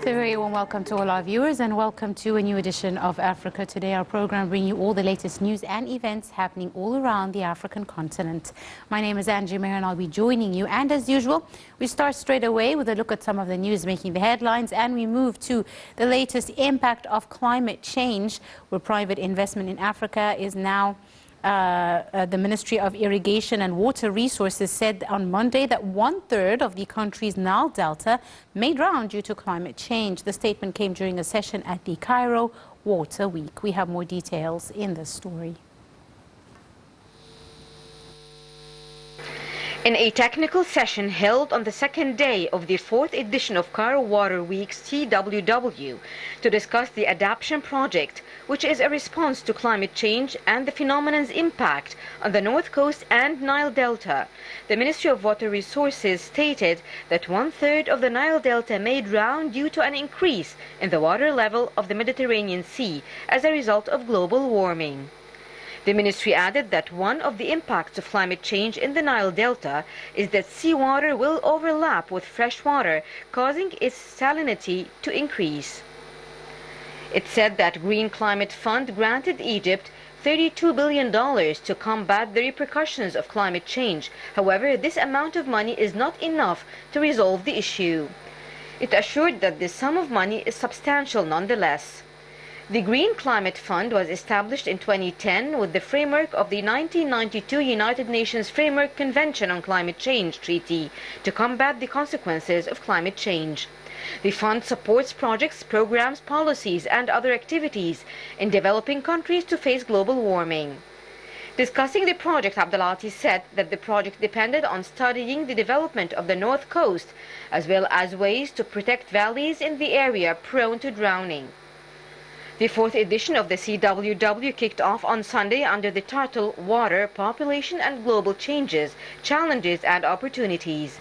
A very warm welcome to all our viewers and welcome to a new edition of Africa Today. Our program bringing you all the latest news and events happening all around the African continent. My name is Angie Mayer and I'll be joining you. And as usual, we start straight away with a look at some of the news making the headlines, and we move to the latest impact of climate change, where private investment in Africa is now the Ministry of Irrigation and Water Resources said on Monday that 1/3 of the country's Nile Delta may drown due to climate change. The statement came during a session at the Cairo Water Week. We have more details in this story. In a technical session held on the second day of the 4th edition of Cairo Water Week's CWW to discuss the Adaptation Project, which is a response to climate change and the phenomenon's impact on the North Coast and Nile Delta, the Ministry of Water Resources stated that 1/3 of the Nile Delta may drown due to an increase in the water level of the Mediterranean Sea as a result of global warming. The ministry added that one of the impacts of climate change in the Nile Delta is that seawater will overlap with fresh water, causing its salinity to increase. It said that Green Climate Fund granted Egypt $32 billion to combat the repercussions of climate change. However, this amount of money is not enough to resolve the issue. It assured that the sum of money is substantial nonetheless. The Green Climate Fund was established in 2010 with the framework of the 1992 United Nations Framework Convention on Climate Change Treaty to combat the consequences of climate change. The fund supports projects, programs, policies, and other activities in developing countries to face global warming. Discussing the project, Abdelati said that the project depended on studying the development of the North Coast, as well as ways to protect valleys in the area prone to drowning. The 4th edition of the CWW kicked off on Sunday under the title Water, Population and Global Changes, Challenges and Opportunities.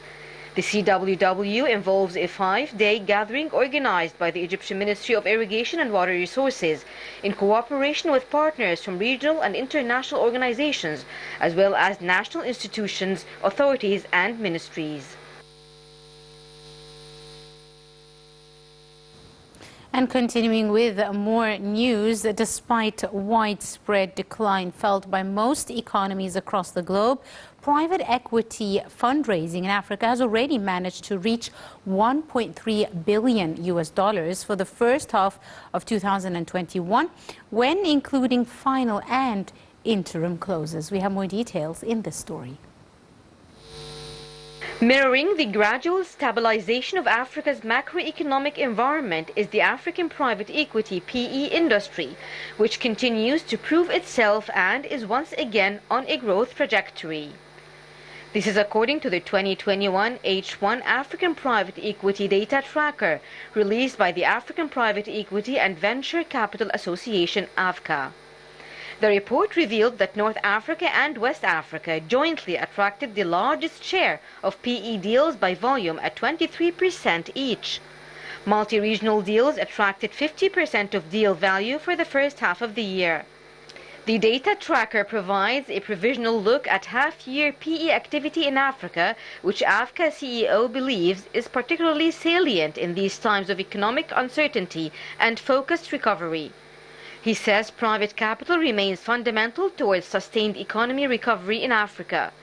The CWW involves a 5-day gathering organized by the Egyptian Ministry of Irrigation and Water Resources in cooperation with partners from regional and international organizations, as well as national institutions, authorities and ministries. And continuing with more news, despite widespread decline felt by most economies across the globe, private equity fundraising in Africa has already managed to reach $1.3 billion for the first half of 2021, when including final and interim closes. We have more details in this story. Mirroring the gradual stabilization of Africa's macroeconomic environment is the African private equity PE industry, which continues to prove itself and is once again on a growth trajectory. This is according to the 2021 H1 African Private Equity Data Tracker released by the African Private Equity and Venture Capital Association, AVCA. The report revealed that North Africa and West Africa jointly attracted the largest share of PE deals by volume at 23% each. Multi-regional deals attracted 50% of deal value for the first half of the year. The data tracker provides a provisional look at half-year PE activity in Africa, which AVCA CEO believes is particularly salient in these times of economic uncertainty and focused recovery. He says private capital remains fundamental towards sustained economy recovery in Africa.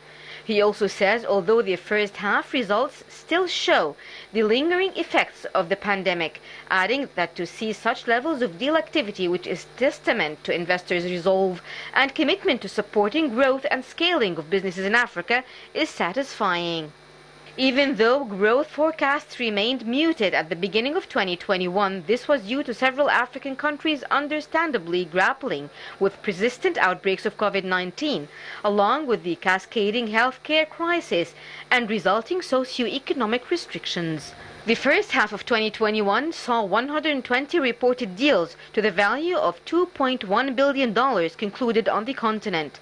He also says although the first half results still show the lingering effects of the pandemic, adding that to see such levels of deal activity, which is testament to investors' resolve and commitment to supporting growth and scaling of businesses in Africa, is satisfying. Even though growth forecasts remained muted at the beginning of 2021, this was due to several African countries understandably grappling with persistent outbreaks of COVID-19, along with the cascading healthcare crisis and resulting socio-economic restrictions. The first half of 2021 saw 120 reported deals to the value of $2.1 billion concluded on the continent.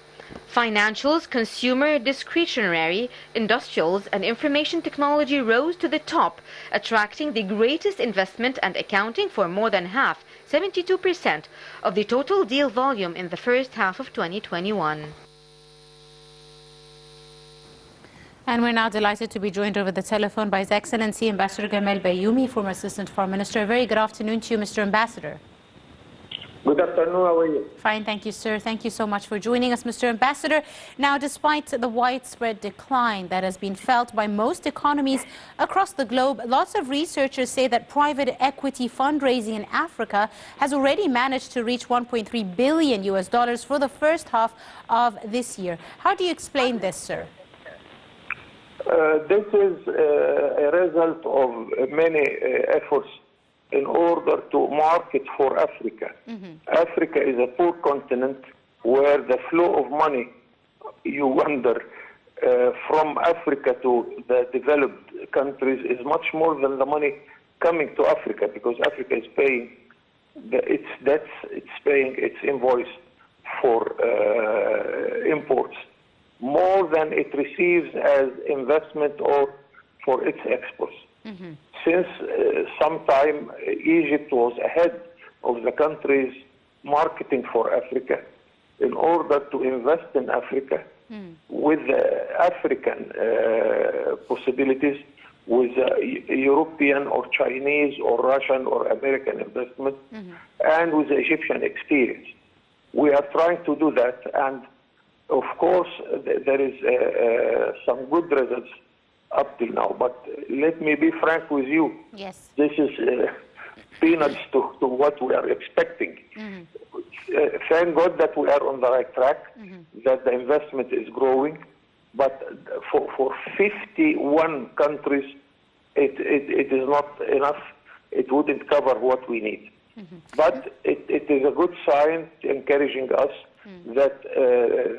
Financials, consumer, discretionary, industrials, and information technology rose to the top, attracting the greatest investment and accounting for more than half, 72%, of the total deal volume in the first half of 2021. And we're now delighted to be joined over the telephone by His Excellency Ambassador Gamal Bayoumi, former Assistant Foreign Minister. A very good afternoon to you, Mr. Ambassador. Good afternoon, how are you? Fine, thank you, sir. Thank you so much for joining us, Mr. Ambassador. Now, despite the widespread decline that has been felt by most economies across the globe, lots of researchers say that private equity fundraising in Africa has already managed to reach $1.3 billion for the first half of this year. How do you explain this, sir? This is a result of many efforts in order to market for Africa. Africa is a poor continent where the flow of money, you wonder, from Africa to the developed countries is much more than the money coming to Africa, because Africa is paying its debts, it's paying its invoice for imports, more than it receives as investment or for its exports. Since some time, Egypt was ahead of the countries marketing for Africa in order to invest in Africa with African possibilities, with European or Chinese or Russian or American investment, and with the Egyptian experience. We are trying to do that, and of course there is some good results up till now, but let me be frank with you. Yes. This is peanuts to what we are expecting. Thank God that we are on the right track, that the investment is growing, but for 51 countries, it is not enough. It wouldn't cover what we need. But it is a good sign encouraging us that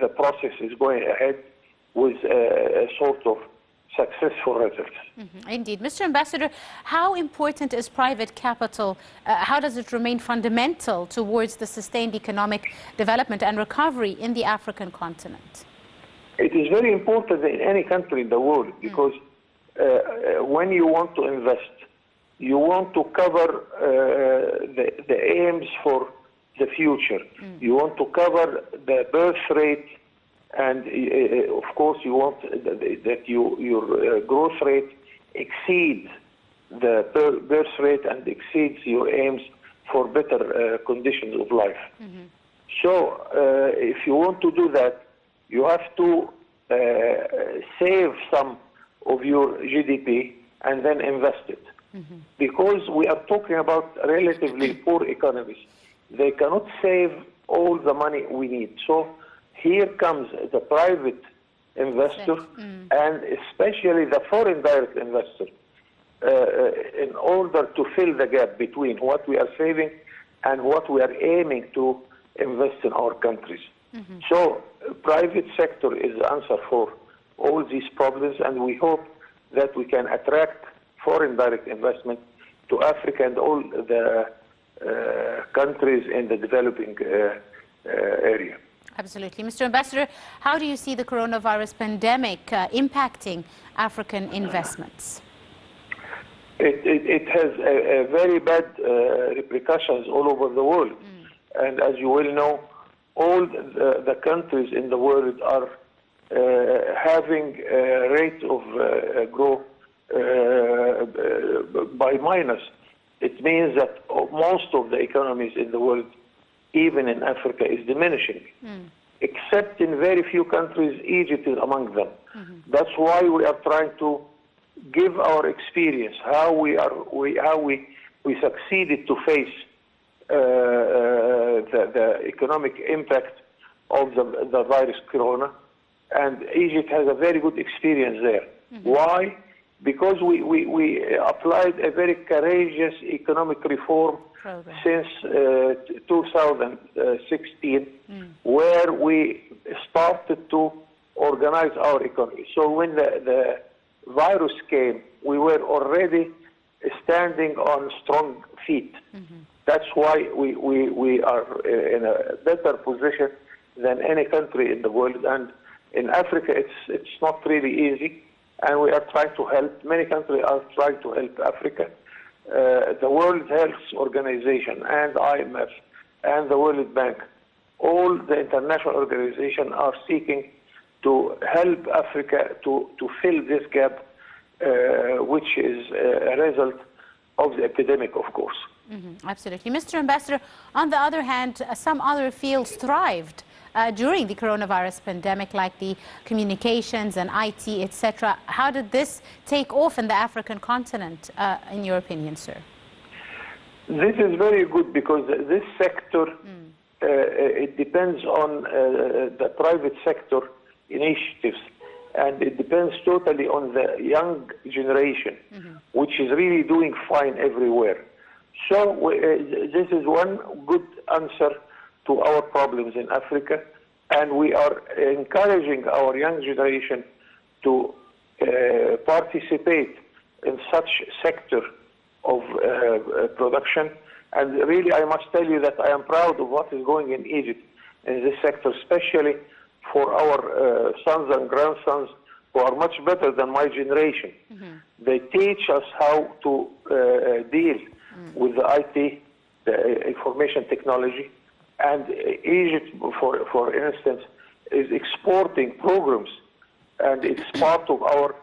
the process is going ahead with a sort of successful results. Indeed. Mr. Ambassador, how important is private capital? How does it remain fundamental towards the sustained economic development and recovery in the African continent? It is very important in any country in the world, because when you want to invest, you want to cover the aims for the future. You want to cover the birth rate, and of course you want that your growth rate exceeds the birth rate and exceeds your aims for better conditions of life. So if you want to do that, you have to save some of your GDP and then invest it. Because we are talking about relatively poor economies. They cannot save all the money we need. So here comes the private investor, and especially the foreign direct investor, in order to fill the gap between what we are saving and what we are aiming to invest in our countries. So private sector is the answer for all these problems, and we hope that we can attract foreign direct investment to Africa and all the countries in the developing area. Absolutely. Mr. Ambassador, how do you see the coronavirus pandemic impacting African investments? It has a very bad repercussions all over the world. And as you well know, all the countries in the world are having a rate of growth by minus. It means that most of the economies in the world, even in Africa, is diminishing. Except in very few countries, Egypt is among them. That's why we are trying to give our experience, how we succeeded to face the economic impact of the virus corona, and Egypt has a very good experience there. Why? Because we applied a very courageous economic reform since 2016, where we started to organize our economy. So when the virus came, we were already standing on strong feet. That's why we are in a better position than any country in the world. And in Africa, it's not really easy, and we are trying to help. Many countries are trying to help Africa. The World Health Organization and IMF and the World Bank, all the international organizations are seeking to help Africa to fill this gap, which is a result of the epidemic, of course. Absolutely. Mr. Ambassador, on the other hand, some other fields thrived during the coronavirus pandemic, like the communications and IT, etc. How did this take off in the African continent, in your opinion, sir? This is very good because this sector, it depends on the private sector initiatives, and it depends totally on the young generation, which is really doing fine everywhere. So this is one good answer to our problems in Africa, and we are encouraging our young generation to participate in such sector of production. And really, I must tell you that I am proud of what is going in Egypt in this sector, especially for our sons and grandsons who are much better than my generation. They teach us how to deal with the IT, the information technology, and Egypt, for instance, is exporting programs, and it's part of our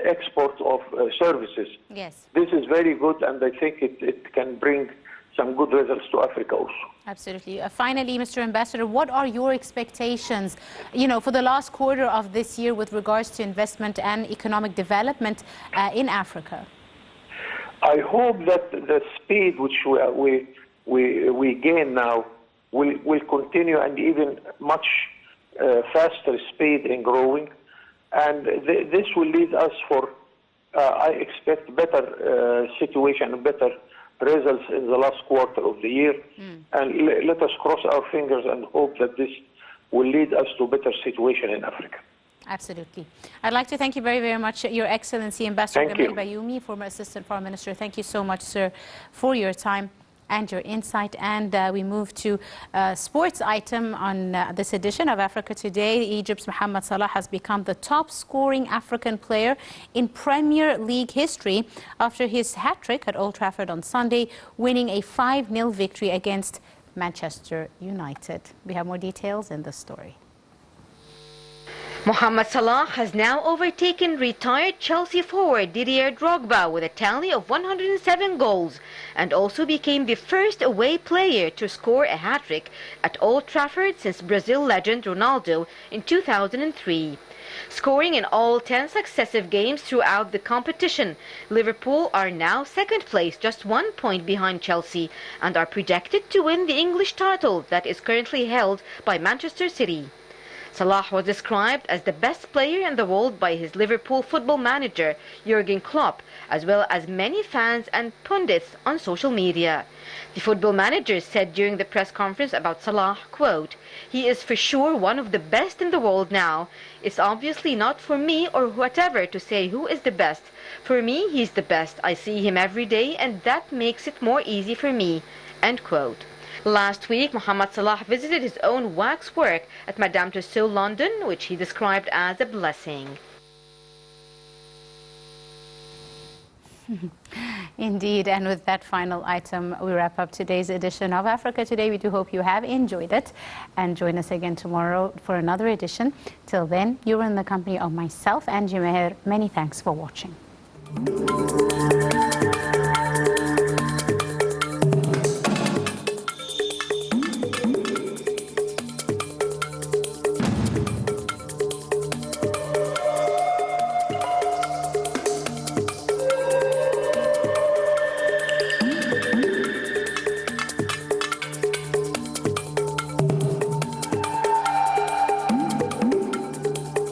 export of services. Yes. This is very good, and I think it can bring some good results to Africa also. Absolutely. Finally, Mr. Ambassador, what are your expectations, for the last quarter of this year with regards to investment and economic development in Africa? I hope that the speed which we gain now will continue, and even much faster speed in growing. And this will lead us for, I expect, better situation and better results in the last quarter of the year. And let us cross our fingers and hope that this will lead us to a better situation in Africa. Absolutely. I'd like to thank you very, very much, Your Excellency, Ambassador Gamal Bayoumi, former Assistant Foreign Minister. Thank you so much, sir, for your time and your insight. And we move to a sports item on this edition of Africa Today. Egypt's Mohamed Salah has become the top scoring African player in Premier League history after his hat-trick at Old Trafford on Sunday, winning a 5-0 victory against Manchester United. We have more details in this story. Mohamed Salah has now overtaken retired Chelsea forward Didier Drogba with a tally of 107 goals, and also became the first away player to score a hat-trick at Old Trafford since Brazil legend Ronaldo in 2003. Scoring in all 10 successive games throughout the competition, Liverpool are now second place, just 1 point behind Chelsea, and are projected to win the English title that is currently held by Manchester City. Salah was described as the best player in the world by his Liverpool football manager, Jurgen Klopp, as well as many fans and pundits on social media. The football manager said during the press conference about Salah, quote, "He is for sure one of the best in the world now. It's obviously not for me or whatever to say who is the best. For me, he's the best. I see him every day, and that makes it more easy for me." End quote. Last week, Mohamed Salah visited his own waxwork at Madame Tussauds, London, which he described as a blessing. Indeed, and with that final item, we wrap up today's edition of Africa Today. We do hope you have enjoyed it, and join us again tomorrow for another edition. Till then, you're in the company of myself, Angie Meher. Many thanks for watching.